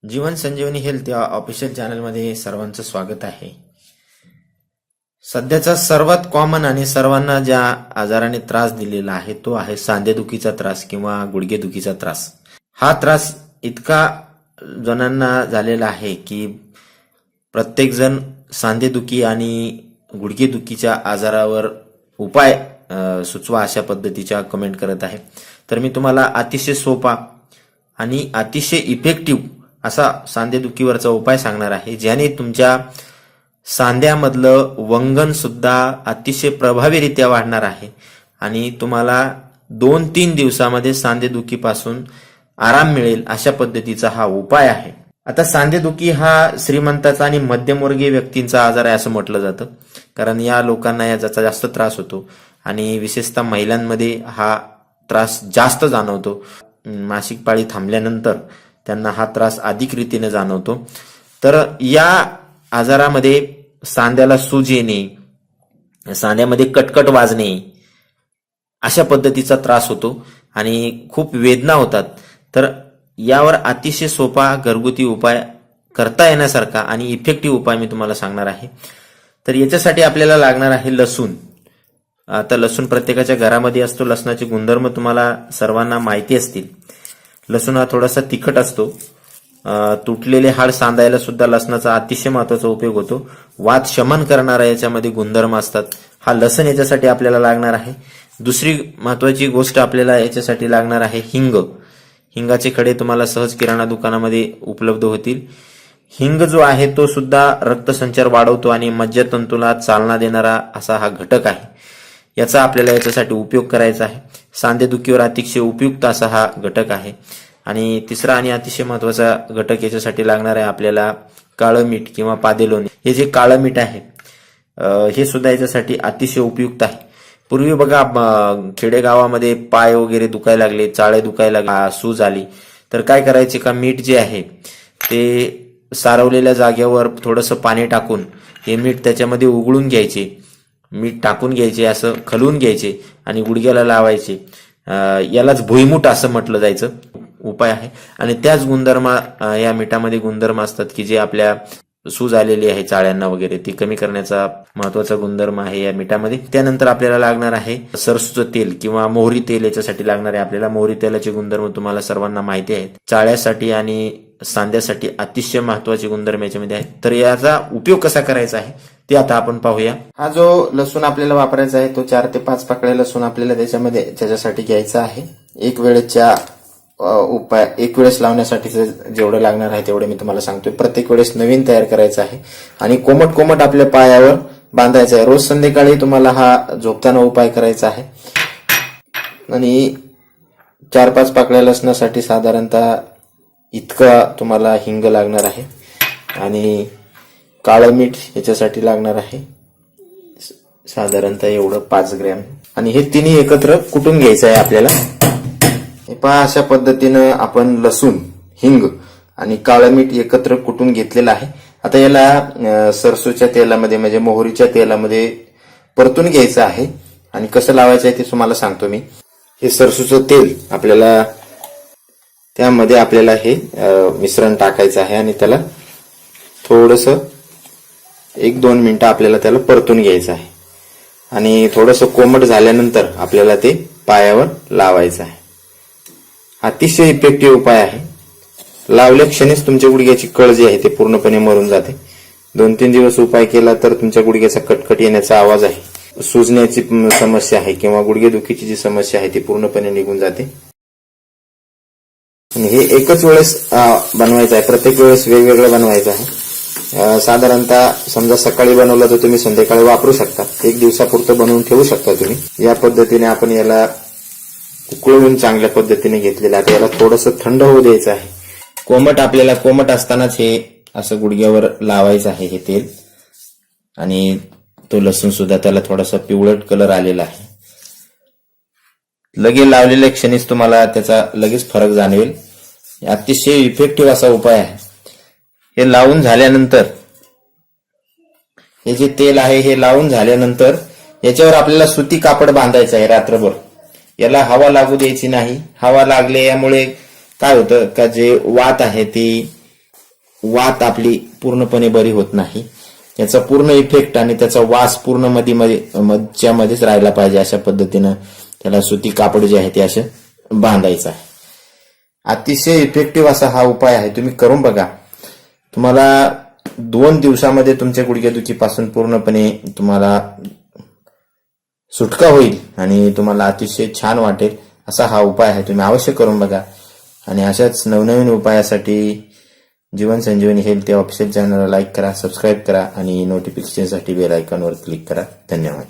जीवन संजीवनी health या official चॅनलमध्ये सर्वांचं स्वागत आहे. सध्याचा सर्वात कॉमन आणि सर्वांना ज्या आजाराने त्रास दिलेला आहे तो आहे सांधेदुखीचा त्रास किंवा गुडघेदुखीचा त्रास. हा त्रास इतका जणांना झालेला आहे की प्रत्येक जण सांधेदुखी आणि गुडघेदुखीच्या आजारावर उपाय सुचवा अशा पद्धतीच्या कमेंट करत आहे. तर मी तुम्हाला अतिशय सोपा आणि अतिशय इफेक्टिव्ह असा सांधेदुखीवरचा उपाय सांगणार आहे, ज्याने तुमच्या सांध्यामधलं वंगण सुद्धा अतिशय प्रभावीरित्या वाढणार आहे आणि तुम्हाला 2-3 दिवसामध्ये सांधेदुखीपासून आराम मिळेल अशा पद्धतीचा हा उपाय आहे. आता सांधेदुखी हा श्रीमंताचा आणि मध्यमवर्गीय व्यक्तींचा आजार आहे असं म्हटलं जातं, कारण या लोकांना याचा जास्त त्रास होतो आणि विशेषतः महिलांमध्ये हा त्रास जास्त जाणवतो. मासिक पाळी थांबल्यानंतर त्यांना हा त्रास अधिक रीतीने जाणवतो. तर या आजारामध्ये सांध्याला सूज येणे, सांध्यामध्ये कटकट वाजणे अशा पद्धतीचा त्रास होतो आणि खूप वेदना होतात. तर यावर अतिशय सोपा घरगुती उपाय करता येण्यासारखा आणि इफेक्टिव्ह उपाय मी तुम्हाला सांगणार आहे. तर याच्यासाठी आपल्याला लागणार आहे लसूण. आता लसूण प्रत्येकाच्या घरामध्ये असतो. लसणाचे गुणधर्म तुम्हाला सर्वांना माहिती असतील. लसूण हा थोडासा तिखट असतो. तुटलेले हाड सांधायला सुद्धा लसणाचा अतिशय महत्वाचा उपयोग होतो. वात शमन करणारा याच्यामध्ये गुणधर्म असतात. हा लसण याच्यासाठी आपल्याला लागणार आहे. दुसरी महत्वाची गोष्ट आपल्याला याच्यासाठी लागणार आहे हिंग. हिंगाचे खडे तुम्हाला सहज किराणा दुकानामध्ये उपलब्ध होतील. हिंग जो आहे तो सुद्धा रक्तसंचार वाढवतो आणि मज्जातंतूला चालना देणारा असा हा घटक आहे. याचा आपल्याला याच्यासाठी उपयोग करायचा आहे. सांधेदुखीवर अतिशय उपयुक्त असा हा घटक आहे. आणि तिसरा आणि अतिशय महत्वाचा घटक याच्यासाठी लागणार आहे आपल्याला काळं मीठ किंवा पादेलोणे. हे जे काळं मीठ आहे हे सुद्धा याच्यासाठी अतिशय उपयुक्त आहे. पूर्वी बघा खेडेगावामध्ये पाय वगैरे दुखायला लागले, चाळे दुखायला लागले, सूज आली तर काय करायचे का मीठ जे आहे ते सारवलेल्या जागेवर थोडंसं पाणी टाकून हे मीठ त्याच्यामध्ये उघळून घ्यायचे, मीठ टाकून घ्यायचे, असं खलवून घ्यायचे आणि गुडघ्याला लावायचे. यालाच भुईमुठ असं म्हटलं जायचं. उपाय आहे. आणि त्याच गुणधर्म या मिठामध्ये गुणधर्म असतात की जे आपल्या सूज आलेली आहे चाळ्यांना वगैरे ती कमी करण्याचा महत्वाचा गुणधर्म आहे या मिठामध्ये. त्यानंतर आपल्याला लागणार आहे सरसूचं तेल किंवा मोहरी तेल. याच्यासाठी लागणार आहे आपल्याला मोहरी तेलाचे गुणधर्म तुम्हाला सर्वांना माहिती आहेत. चाळ्यासाठी आणि सांध्यासाठी अतिशय महत्वाचे गुणधर्म याच्यामध्ये आहेत. तर याचा उपयोग कसा करायचा आहे ते आता आपण पाहूया. हा जो लसूण आपल्याला वापरायचा आहे तो 4 ते 5 पाकळ्या लसूण आपल्याला त्याच्यासाठी घ्यायचा आहे. एक वेळेस लावण्यासाठी जेवढं लागणार आहे तेवढे मी तुम्हाला सांगतोय. प्रत्येक वेळेस नवीन तयार करायचा आहे आणि कोमट आपल्या पायावर बांधायचा आहे. रोज संध्याकाळी तुम्हाला हा झोपताना उपाय करायचा आहे. आणि 4-5 पाकळ्या लसणासाठी साधारणतः इतका तुम्हाला हिंग लागणार आहे आणि काळं मीठ याच्यासाठी लागणार आहे साधारणतः एवढं 5 ग्रॅम. आणि हे तिन्ही एकत्र कुटून घ्यायचं आहे आपल्याला. हे पहा, अशा पद्धतीनं आपण लसूण, हिंग आणि काळं मीठ एकत्र कुटून घेतलेलं आहे. आता याला सरसूच्या तेलामध्ये म्हणजे मोहरीच्या तेलामध्ये परतून घ्यायचं आहे. आणि कसं लावायचं आहे ते तुम्हाला सांगतो मी. हे सरसूचं तेल आपल्याला त्यामध्ये आपल्याला हे मिश्रण टाकायचं आहे आणि त्याला थोडंसं 1-2 मिनिटं आपल्याला त्याला परतून घ्यायचं आहे. आणि थोडंसं कोमट झाल्यानंतर आपल्याला ते पायावर लावायचं आहे. अतिशय इफेक्टिव्ह उपाय आहे. लावल्या क्षणीच तुमच्या गुडघ्याची कळ जी आहे ते पूर्णपणे मरून जाते. 2-3 दिवस उपाय केला तर तुमच्या गुडघ्याचा कटकट येण्याचा आवाज आहे, सुजण्याची समस्या आहे किंवा गुडघेदुखीची जी समस्या आहे ती पूर्णपणे निघून जाते. आणि हे एकच वेळेस बनवायचं आहे. प्रत्येक वेळेस वेगवेगळं बनवायचं आहे. साधारणतः समजा सकाळी बनवलं तर तुम्ही संध्याकाळी वापरू शकता. 1 दिवसापुरतं बनवून ठेवू शकता तुम्ही. या पद्धतीने आपण याला उकळून चांगल्या पद्धतीने घेतलेलं आहे. याला थोडंसं थंड होऊ द्यायचं आहे. आपल्याला कोमट असतानाच हे असं गुडघ्यावर लावायचं आहे हे तेल. आणि तो लसूण सुद्धा त्याला थोडासा पिवळट कलर आलेला आहे. लगेच लावलेल्या क्षणीच तुम्हाला त्याचा लगेच फरक जाणवेल. अतिशय इफेक्टिव्ह असा उपाय आहे. हे लावून झाल्यानंतर हे जे तेल आहे हे लावून झाल्यानंतर याच्यावर आपल्याला सुती कापड बांधायचं आहे रात्रभर. याला हवा लागू द्यायची नाही. हवा लागले यामुळे काय होतं का जे वात आहे ती वात आपली पूर्णपणे बरी होत नाही. याचा पूर्ण इफेक्ट आणि त्याचा वास पूर्ण मध्येच राहायला पाहिजे. अशा पद्धतीनं त्याला सुती कापड जे आहे ते असं बांधायचं आहे. अतिशय इफेक्टिव्ह असा हा उपाय आहे. तुम्ही करून बघा. तुम्हाला 2 दिवसामध्ये तुमच्या गुडघेदुखीपासून पूर्णपणे तुम्हाला सुटका होईल आणि तुम्हाला अतिशय छान वाटेल असा हा उपाय आहे. तुम्ही अवश्य करून बघा. आणि अशाच नवनवीन उपायासाठी जीवन संजीवनी हेल्थ ऑफिशियल चॅनलला लाईक करा, सबस्क्राईब करा आणि नोटिफिकेशनसाठी बेल आयकॉनवर क्लिक करा. धन्यवाद.